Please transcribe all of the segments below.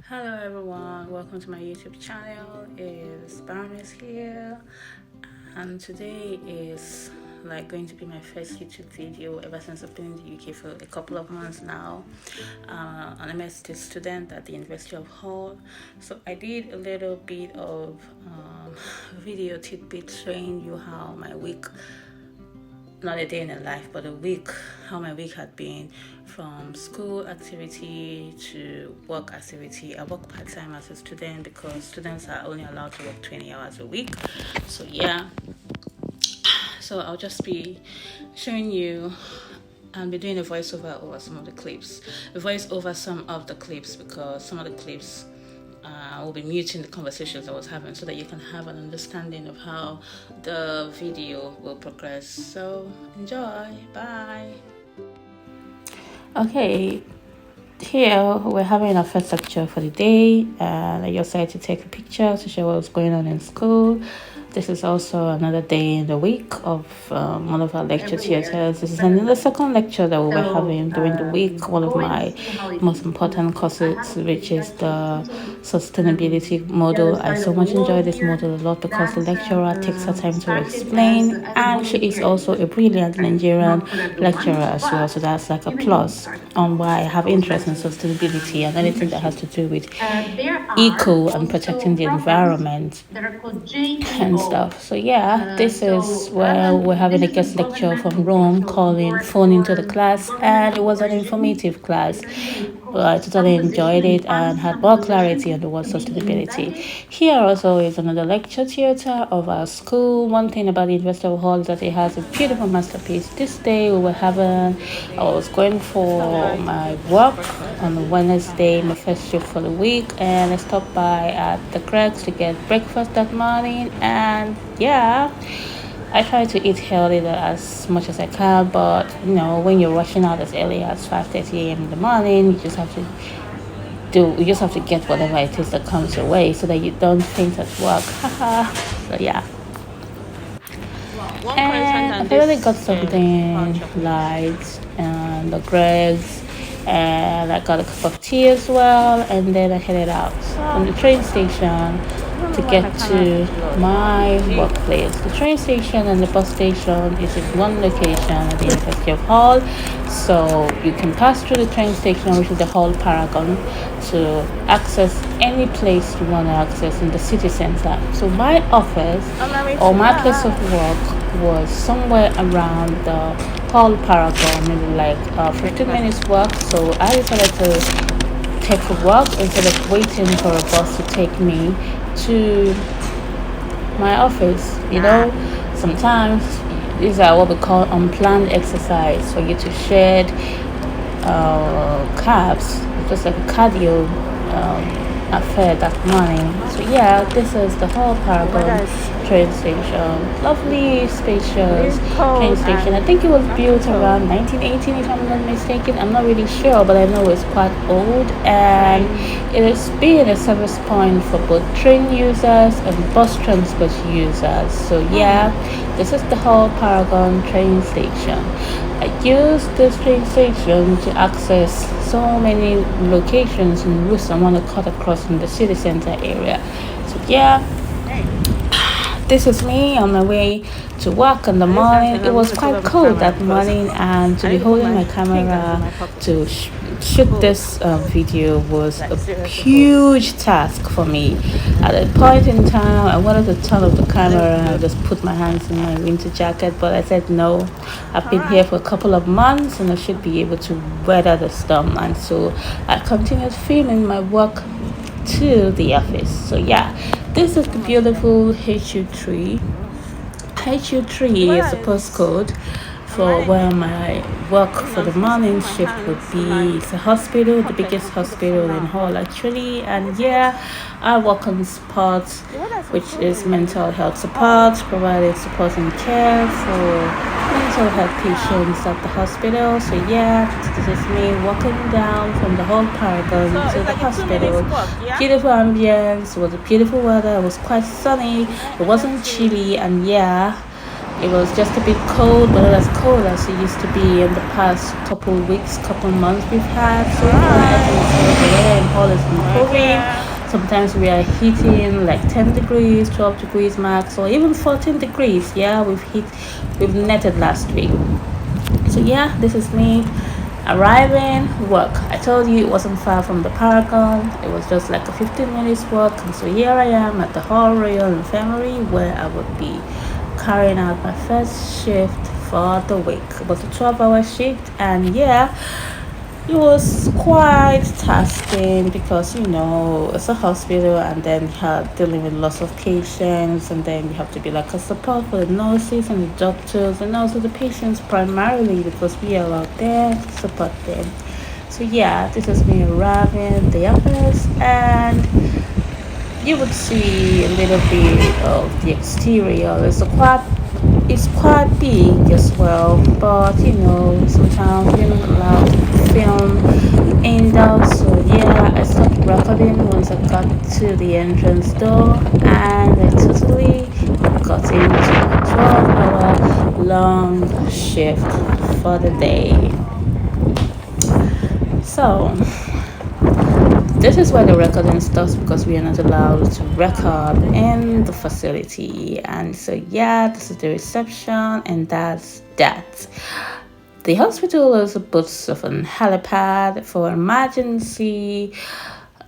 Hello everyone, welcome to my YouTube channel. It's Baroness here, and today is going to be my first YouTube video ever since I've been in the UK for a couple of months now. An MSc student at the University of Hull. So I did a little bit of video tidbit showing you how my week, not a day in a life, but a week, how my week had been, from school activity to work activity. I work part-time as a student because students are only allowed to work 20 hours a week. So yeah, so I'll just be showing you and be doing a voiceover over some of the clips. Because some of the clips will be muting the conversations I was having so that you can have an understanding of how the video will progress. So enjoy. Bye. Okay, here we're having our first lecture for the day, and I decided to take a picture to show what was going on in school. This is also another day in the week of one of our lecture theaters. This is another second lecture that we were having during the week, one of my most important courses, which is the sustainability model. I so much enjoy this model a lot because the lecturer takes her time to explain, and she is also a brilliant Nigerian lecturer as well. So that's like a plus on why I have interest in sustainability and anything that has to do with eco and protecting the environment and stuff. So yeah, this is where we're having a guest lecture from Rome phone into the class, and it was an informative class. I totally enjoyed it and had more clarity on the word sustainability. Here also is another lecture theater of our school. One thing about the University of Hull is that it has a beautiful masterpiece. This day I was going for my work on Wednesday, my first shift for the week, and I stopped by at the Greg's to get breakfast that morning, and yeah, I try to eat healthy as much as I can, but when you're rushing out as early as 5:30 a.m. in the morning, you just have to get whatever it is that comes your way so that you don't faint at work. So yeah. And I finally got something light and the Greg's, and I got a cup of tea as well, and then I headed out from the train station to get to my workplace. The train station and the bus station is in one location at the University of Hull, so you can pass through the train station, which is the Hull Paragon, to access any place you want to access in the city center. So my office or my place of work was somewhere around the Hull Paragon, maybe 15 minutes walk. So I decided to take a walk instead of waiting for a bus to take me to my office. Sometimes these are what we call unplanned exercise for you to shed carbs, just like a cardio affair that morning. So yeah, this is the whole Paragon train station. Lovely, spacious train station. I think it was built around 1918, if I'm not mistaken. I'm not really sure, but I know it's quite old, and it has been a service point for both train users and bus transport users. So yeah, this is the whole Paragon train station. I use this train station to access so many locations and routes I want to cut across in the city center area. So yeah, this is me on my way to work in the morning. It was quite cold that morning, and to be holding my camera to shoot this video was a huge task for me. At a point in time, I wanted to turn off the camera and just put my hands in my winter jacket, but I said no. I've been here for a couple of months and I should be able to weather the storm, and so I continued filming my work to the office. So yeah, this is the beautiful HU3. HU3 is the postcode for where my work for the morning shift would be. It's a hospital, the biggest hospital in Hull actually, and yeah, I work on support, which is mental health support, providing support and care for mental health patients at the hospital. So yeah, this is me walking down from the whole Paragon to the hospital. Beautiful ambience, it was a beautiful weather, it was quite sunny, it wasn't chilly, and yeah, it was just a bit cold, but not as cold as it used to be in the past couple months we've had. So far, I can say the weather in Hull is improving. Sometimes we are hitting like 10 degrees, 12 degrees max, or even 14 degrees. Yeah, we've netted last week. So yeah, this is me arriving work. I told you it wasn't far from the Paragon. It was just like a 15 minutes walk. And so here I am at the Hall Royal Infirmary, where I would be carrying out my first shift for the week. It was a 12-hour shift, and yeah, it was quite tasking because it's a hospital, and then you're dealing with lots of patients, and then you have to be like a support for the nurses and the doctors and also the patients primarily, because we are out there to support them. So yeah, this is me arriving at the office, and you would see a little bit of the exterior. It's quite big as well, but sometimes we're not allowed to film indoors. So yeah, I stopped recording once I got to the entrance door, and I totally got into a 12-hour long shift for the day. So this is where the recording stops, because we are not allowed to record in the facility. And so yeah, this is the reception, and that's that. The hospital also puts of an helipad for emergency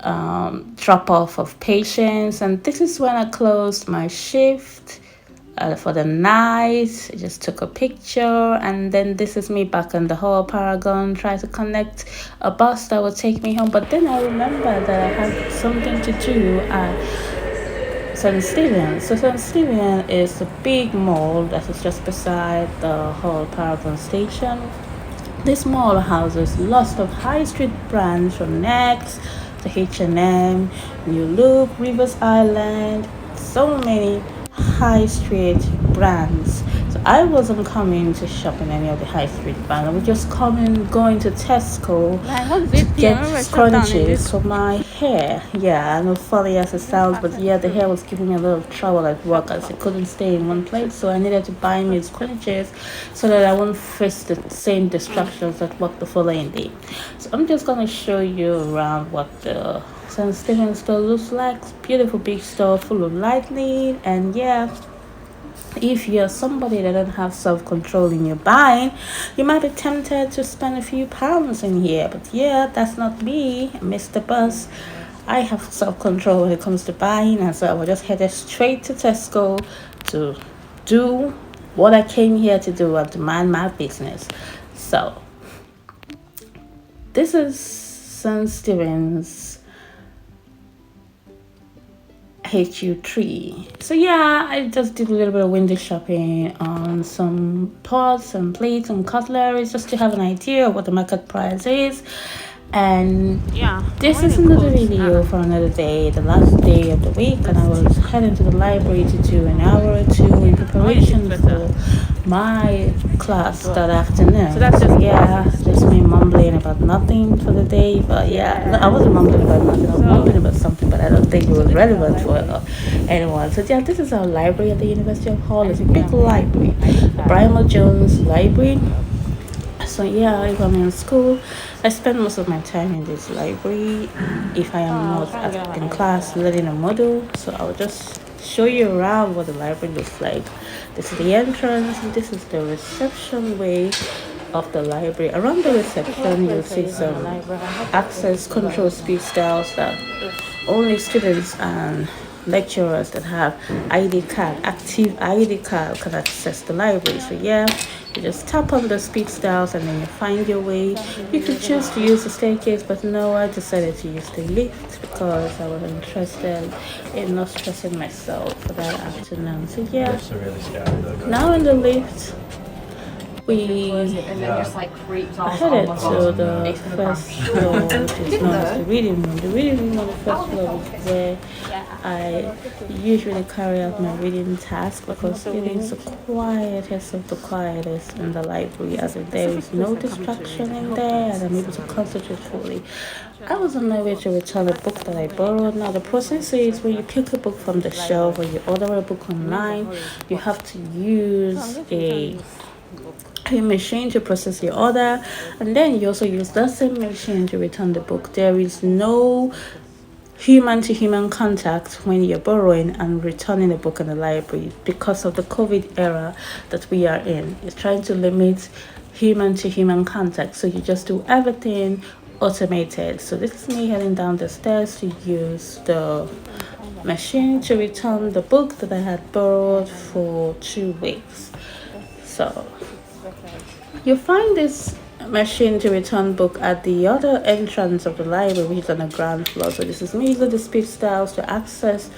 drop off of patients, and this is when I closed my shift for the night. I just took a picture, and then this is me back in the Hall Paragon, trying to connect a bus that would take me home. But then I remember that I had something to do at St. Stephen. So St. Stephen is a big mall that is just beside the Hall Paragon station. This mall houses lots of high street brands from Next to H&M, New Look, Rivers Island, so many high street brands. So I wasn't coming to shop in any of the high street brands. I was just going to Tesco to get scrunchies for my hair. Yeah, I know, funny as it sounds, but yeah, the hair was giving me a lot of trouble at work as I couldn't stay in one place. So I needed to buy me scrunchies so that I won't face the same distractions at work the following day. So I'm just gonna show you around what the St. Stephen's store looks like. It's a beautiful big store full of lighting, and yeah, if you're somebody that doesn't have self-control in your buying, you might be tempted to spend a few pounds in here. But yeah, that's not me. I missed the bus. I have self-control when it comes to buying, and so I was just headed straight to Tesco to do what I came here to do, and to mind my business. So this is St. Stephen's HU3. So yeah, I just did a little bit of window shopping on some pots and plates and cutlery, just to have an idea of what the market price is. And yeah, this is another video for another day, the last day of the week, and I was heading to the library to do an hour or two in preparation for my class that afternoon. So that's just me mumbling about nothing for the day. But yeah, no, I wasn't mumbling about nothing. I was mumbling about something, but I don't think it was relevant for anyone. So yeah, this is our library at the University of Hull. It's a big library, the Brian Jones Library. So yeah, if I'm in school, I spend most of my time in this library. If I am not in class learning a module, so I'll just show you around what the library looks like. This is the entrance, and this is the reception way of the library. Around the reception, you'll see some access control speed styles that only students and lecturers that have active ID card, can access the library. So yeah, you just tap on the speed styles, and then you find your way. You could choose to use the staircase, but no, I decided to use the lift because I was interested in not stressing myself for that afternoon. So yeah, now in the lift, we headed to the first floor, which is known as the reading room. The reading room on the first floor is where I usually carry out my reading task, because it is the quietest of the quietest in the library, as if there is no distraction in there, and I'm able to concentrate fully. I was on my way to return a book that I borrowed. Now the process is, when you pick a book from the shelf or you order a book online, you have to use a machine to process your order, and then you also use that same machine to return the book. There is no human to human contact when you're borrowing and returning a book in the library because of the COVID era that we are in. It's trying to limit human to human contact. So you just do everything automated. So this is me heading down the stairs to use the machine to return the book that I had borrowed for 2 weeks. So you find this machine to return book at the other entrance of the library, which is on the ground floor. So this is me using the speed styles to access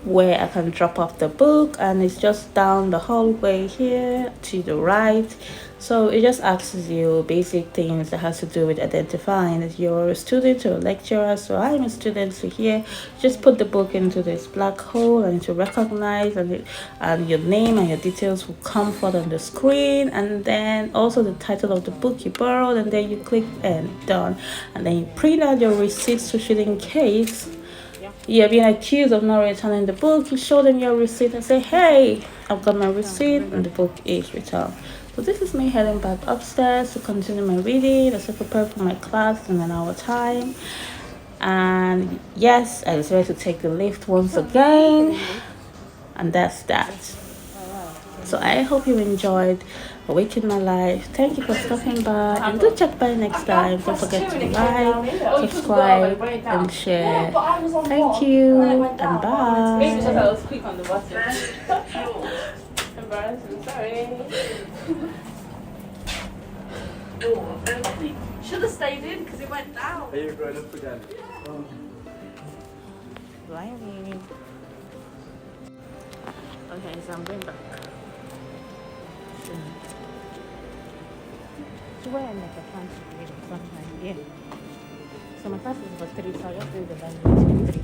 where I can drop off the book, and it's just down the hallway here to the right. So it just asks you basic things that has to do with identifying that you're a student or a lecturer. So I'm a student, so here just put the book into this black hole and to recognize, and your name and your details will come forth on the screen, and then also the title of the book you borrowed, and then you click and done, and then you print out your receipts. So should in case you're being accused of not returning the book, you show them your receipt and say, hey, I've got my receipt and the book is returned. So this is me heading back upstairs to continue my reading as I prepare for my class in an hour time. And yes, I decided to take the lift once again, and that's that. So I hope you enjoyed Awaken My Life. Thank you for stopping by, and do check by next time. Don't forget to like, subscribe, and share. Thank you, and bye. Embarrassing, sorry. Door opening. Should have stayed in because it went down. Are you growing up again? Blimey. Okay, so I'm going back. So where I'm like a fancy reading sometime, yeah. So my class is about 3, so I just do the language 3.